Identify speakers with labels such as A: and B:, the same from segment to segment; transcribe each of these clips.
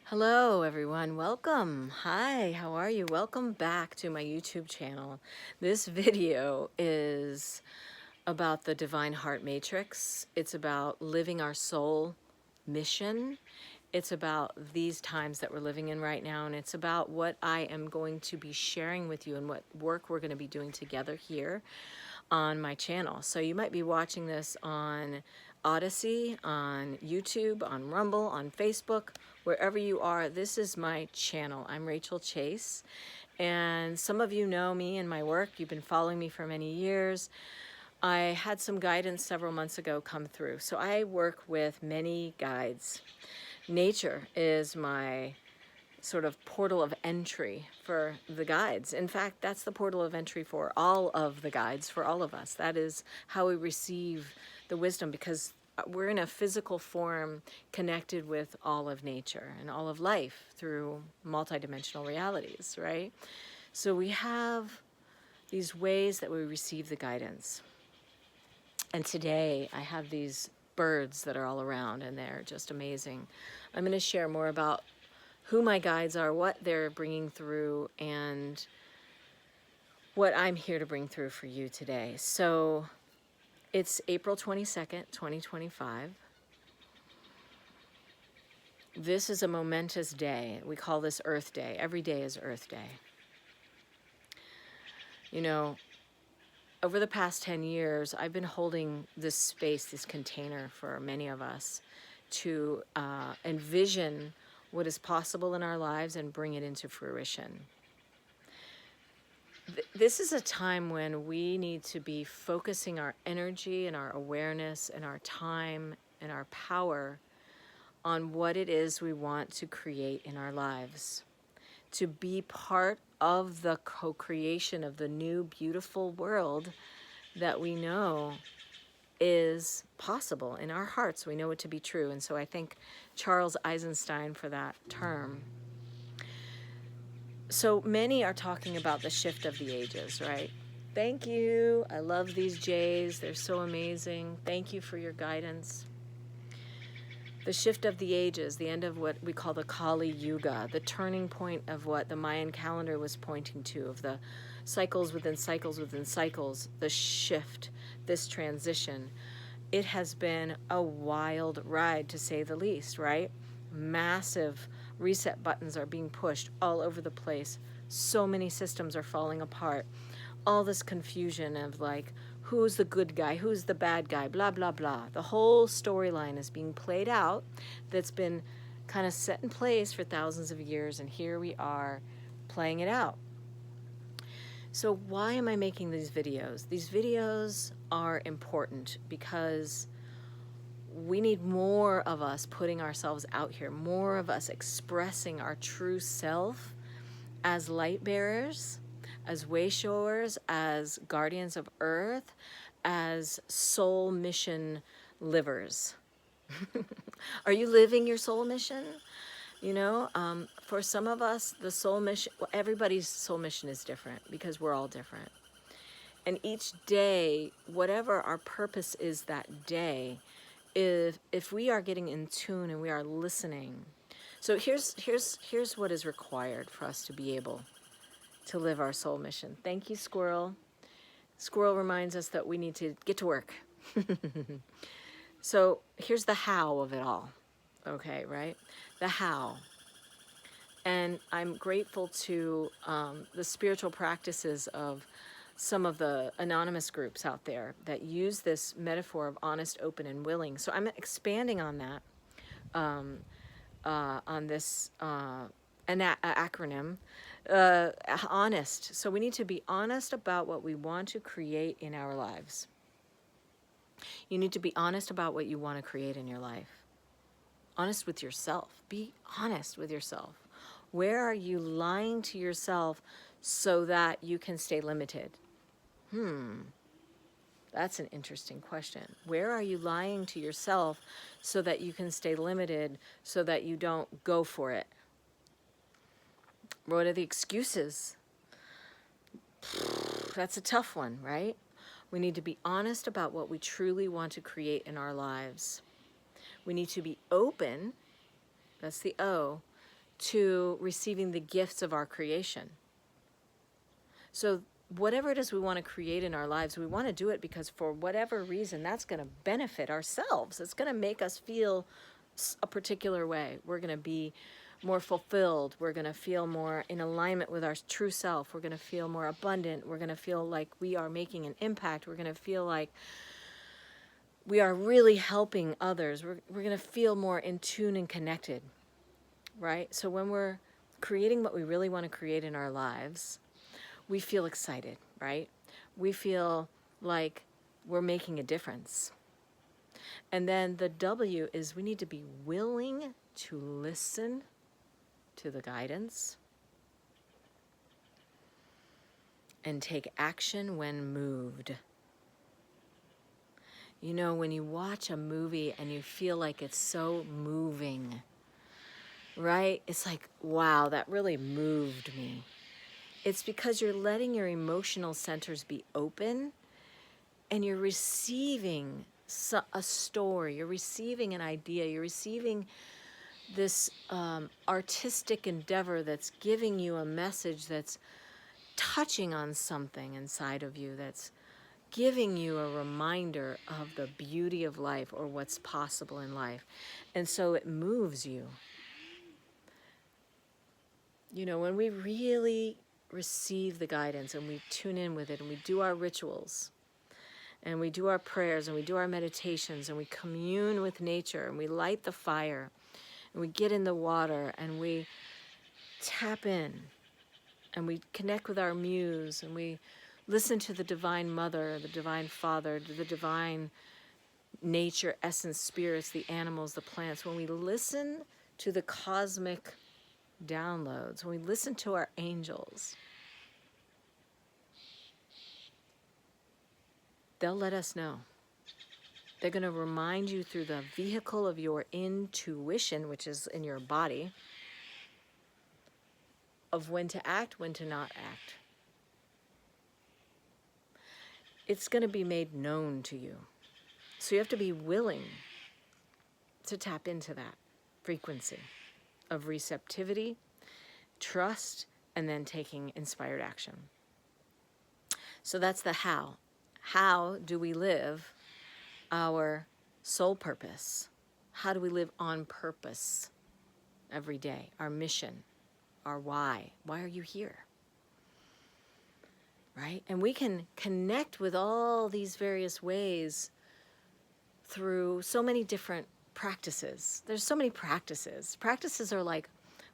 A: Hello everyone, welcome. Hi, how are you? Welcome back to my YouTube channel. This video is about the Divine Heart Matrix. It's about living our soul mission. It's about these times that we're living in right now, and it's about what I am going to be sharing with you and what work we're going to be doing together here on my channel. So you might be watching this on Odyssey, on YouTube, on Rumble, on Facebook, wherever you are. This is my channel. I'm Rachel Chase, and some of you know me and my work. You've been following me for many years. I had some guidance several months ago come through. So I work with many guides. Nature is my sort of portal of entry for the guides. In fact, that's the portal of entry for all of the guides, for all of us. That is how we receive the wisdom, because we're in a physical form connected with all of nature and all of life through multidimensional realities, right? So we have these ways that we receive the guidance. And today I have these birds that are all around, and they're just amazing. I'm going to share more about who my guides are, what they're bringing through, and what I'm here to bring through for you today. So it's April 22nd, 2025. This is a momentous day. We call this Earth Day. Every day is Earth Day. You know, over the past 10 years, I've been holding this space, this container for many of us to envision what is possible in our lives and bring it into fruition. This is a time when we need to be focusing our energy and our awareness and our time and our power on what it is we want to create in our lives. To be part of the co-creation of the new beautiful world that we know is possible in our hearts. We know it to be true. And so I thank Charles Eisenstein for that term. So many are talking about the shift of the ages, right? Thank you. I love these Jays. They're so amazing. Thank you for your guidance. The shift of the ages, the end of what we call the Kali Yuga, the turning point of what the Mayan calendar was pointing to, of the cycles within cycles within cycles, the shift, this transition. It has been a wild ride, to say the least, right? Massive reset buttons are being pushed all over the place. So many systems are falling apart. All this confusion of like, who's the good guy, who's the bad guy, blah, blah, blah. The whole storyline is being played out that's been kind of set in place for thousands of years, and here we are playing it out. So why am I making these videos? These videos are important because we need more of us putting ourselves out here, more of us expressing our true self as light bearers, as way showers, as guardians of earth, as soul mission livers. Are you living your soul mission? You know, for some of us, the soul mission, well, everybody's soul mission is different because we're all different. And each day, whatever our purpose is that day, if we are getting in tune and we are listening. So here's what is required for us to be able to live our soul mission. Thank you, Squirrel. Squirrel reminds us that we need to get to work. So here's the how of it all. Okay, right? The how. And I'm grateful to the spiritual practices of some of the anonymous groups out there that use this metaphor of honest, open, and willing. So I'm expanding on that, on this acronym, honest. So we need to be honest about what we want to create in our lives. You need to be honest about what you want to create in your life. Honest with yourself. Be honest with yourself. Where are you lying to yourself so that you can stay limited? That's an interesting question. Where are you lying to yourself so that you can stay limited, so that you don't go for it? What are the excuses? That's a tough one, right? We need to be honest about what we truly want to create in our lives. We need to be open, that's the O, to receiving the gifts of our creation. So whatever it is we want to create in our lives, we want to do it because for whatever reason, that's going to benefit ourselves. It's going to make us feel a particular way. We're going to be more fulfilled. We're going to feel more in alignment with our true self. We're going to feel more abundant. We're going to feel like we are making an impact. We're going to feel like we are really helping others. We're going to feel more in tune and connected, right? So when we're creating what we really want to create in our lives, we feel excited, right? We feel like we're making a difference. And then the W is we need to be willing to listen to the guidance and take action when moved. You know, when you watch a movie and you feel like it's so moving, right? It's like, wow, that really moved me. It's because you're letting your emotional centers be open and you're receiving a story, you're receiving an idea, you're receiving this artistic endeavor that's giving you a message that's touching on something inside of you, that's giving you a reminder of the beauty of life or what's possible in life. And so it moves you. You know, when we really receive the guidance and we tune in with it and we do our rituals and we do our prayers and we do our meditations and we commune with nature and we light the fire and we get in the water and we tap in and we connect with our muse and we listen to the Divine Mother, the Divine Father, the Divine Nature, essence, spirits, the animals, the plants. When we listen to the cosmic downloads, when we listen to our angels, they'll let us know. They're going to remind you through the vehicle of your intuition, which is in your body, of when to act, when to not act. It's going to be made known to you. So you have to be willing to tap into that frequency of receptivity, trust, and then taking inspired action. So that's the how. How do we live our soul purpose? How do we live on purpose every day? Our mission, our why. Why are you here? Right? And we can connect with all these various ways through so many different practices. There's so many practices. Practices are like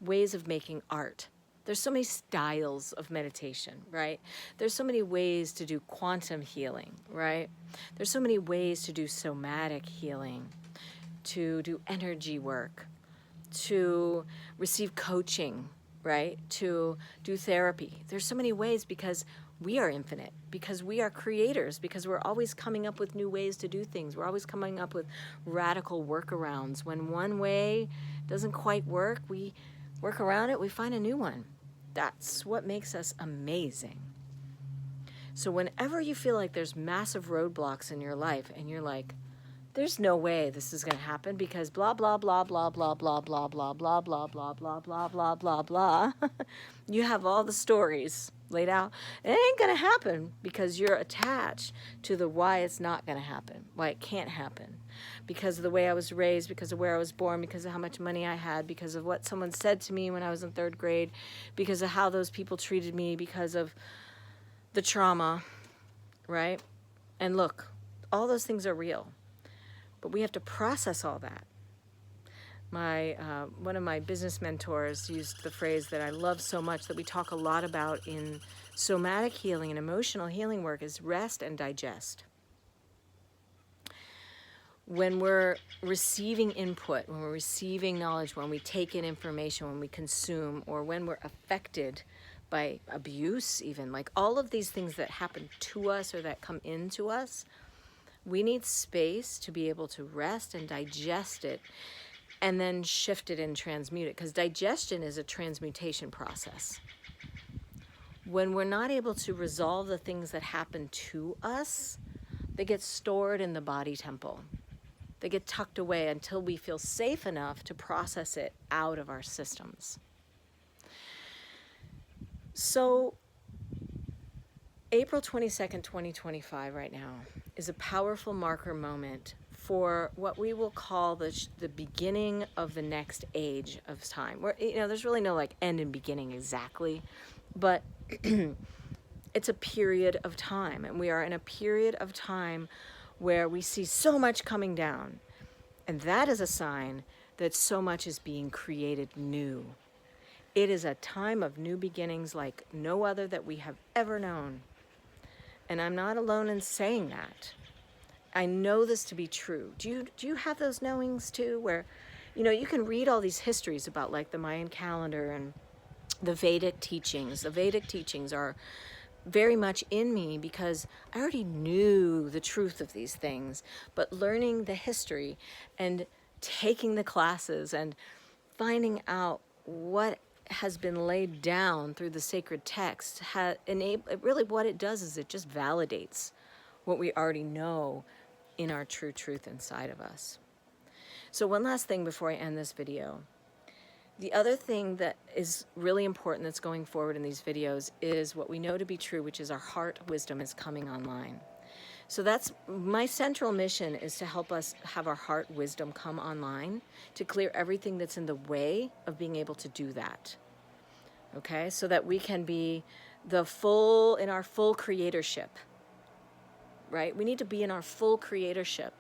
A: ways of making art. There's so many styles of meditation, right? There's so many ways to do quantum healing, right? There's so many ways to do somatic healing, to do energy work, to receive coaching, right? To do therapy. There's so many ways because we are infinite, because we are creators, because we're always coming up with new ways to do things. We're always coming up with radical workarounds. When one way doesn't quite work, we work around it, we find a new one. That's what makes us amazing. So whenever you feel like there's massive roadblocks in your life and you're like, there's no way this is going to happen because blah, blah, blah, blah, blah, blah, blah, blah, blah, blah, blah, blah, blah, blah, blah, blah. You have all the stories laid out. It ain't going to happen because you're attached to the why it's not going to happen, why it can't happen. Because of the way I was raised, because of where I was born, because of how much money I had, because of what someone said to me when I was in 3rd grade, because of how those people treated me, because of the trauma, right? And look, all those things are real. But we have to process all that. One of my business mentors used the phrase that I love so much that we talk a lot about in somatic healing and emotional healing work is rest and digest. When we're receiving input, when we're receiving knowledge, when we take in information, when we consume, or when we're affected by abuse even, like all of these things that happen to us or that come into us, we need space to be able to rest and digest it and then shift it and transmute it, because digestion is a transmutation process. When we're not able to resolve the things that happen to us, they get stored in the body temple. They get tucked away until we feel safe enough to process it out of our systems. So April 22nd, 2025 right now is a powerful marker moment for what we will call the beginning of the next age of time. Where, there's really no like end and beginning exactly, but it's a period of time, and we are in a period of time where we see so much coming down, and that is a sign that so much is being created new. It is a time of new beginnings like no other that we have ever known. And I'm not alone in saying that. I know this to be true. Do you have those knowings too, where, you can read all these histories about like the Mayan calendar and the Vedic teachings. The Vedic teachings are very much in me because I already knew the truth of these things, but learning the history and taking the classes and finding out what has been laid down through the sacred text, really what it does is it just validates what we already know in our true truth inside of us. So one last thing before I end this video. The other thing that is really important that's going forward in these videos is what we know to be true, which is our heart wisdom is coming online. So that's my central mission, is to help us have our heart wisdom come online, to clear everything that's in the way of being able to do that. Okay, so that we can be in our full creatorship, right? We need to be in our full creatorship.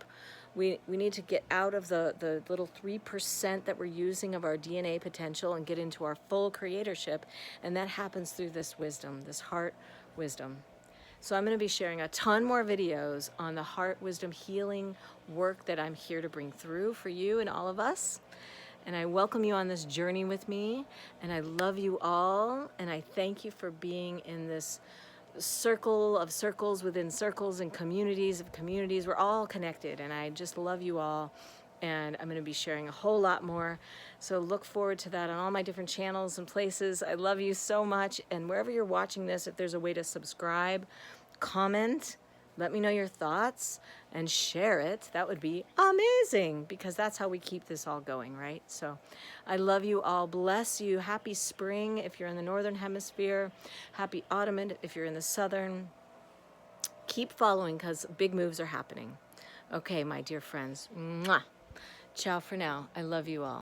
A: We need to get out of the little 3% that we're using of our DNA potential and get into our full creatorship. And that happens through this wisdom, this heart wisdom. So I'm going to be sharing a ton more videos on the heart wisdom healing work that I'm here to bring through for you and all of us. And I welcome you on this journey with me. And I love you all. And I thank you for being in this circle of circles within circles and communities of communities. We're all connected. And I just love you all. And I'm going to be sharing a whole lot more. So look forward to that on all my different channels and places. I love you so much. And wherever you're watching this, if there's a way to subscribe, comment, let me know your thoughts, and share it. That would be amazing, because that's how we keep this all going, right? So I love you all. Bless you. Happy spring if you're in the northern hemisphere. Happy autumn if you're in the southern. Keep following, because big moves are happening. Okay, my dear friends. Mwah. Ciao for now. I love you all.